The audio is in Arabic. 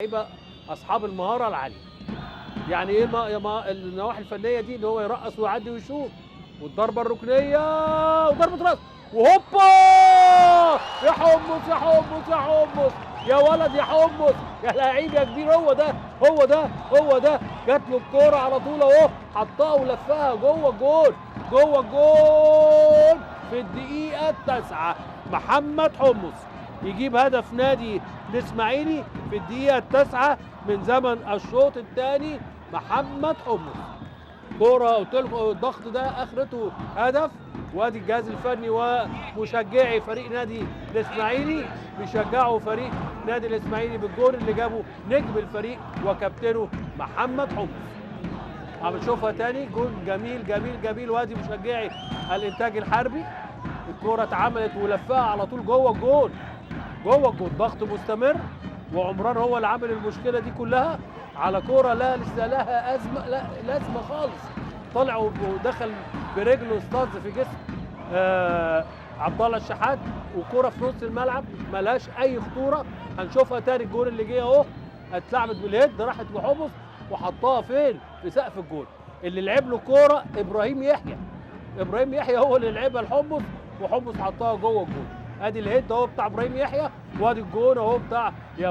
لعيبه اصحاب المهاره العاليه. يعني ايه النواحي الفنيه دي؟ ان هو يرقص ويعدي ويشوط، والضربه الركنيه وضربه راس وهوبا يا حمص يا حمص يا حمص يا ولد يا حمص يا لعيب يا كبير. هو ده هو ده هو ده. جات له الكوره على طول اهو، حطها ولفها جوه الجول، جوه الجول في الدقيقه التاسعه. محمد حمص يجيب هدف نادي الاسماعيلي في الدقيقه التاسعه من زمن الشوط الثاني. محمد حمص كوره قلت لكم الضغط ده اخرته هدف. وادي الجهاز الفني ومشجعي فريق نادي الاسماعيلي بيشجعوا فريق نادي الاسماعيلي بالجول اللي جابه نجم الفريق وكابتنه محمد حمص. عم نشوفها تاني، جول جميل جميل جميل. وادي مشجعي الانتاج الحربي، الكوره اتعملت ولفها على طول جوه الجول، جوه الجول. ضغط مستمر، وعمران هو اللي عامل المشكله دي كلها على كوره لا لسه لها ازمه، لا لازمه خالص. طلع ودخل برجله اصطاد في جسم عبد الله الشحات، وكوره في نص الملعب ملهاش اي خطوره. هنشوفها تاني، الجول اللي جه اهو اتلعبت بالهيد راحت لحمص وحطها فين؟ في سقف الجول. اللي لعب له كوره ابراهيم يحيى، ابراهيم يحيى هو اللي لعبها لحمص، وحمص حطها جوه الجول. ادي الهيد اهو بتاع ابراهيم يحيى، وادي الجون اهو بتاع يا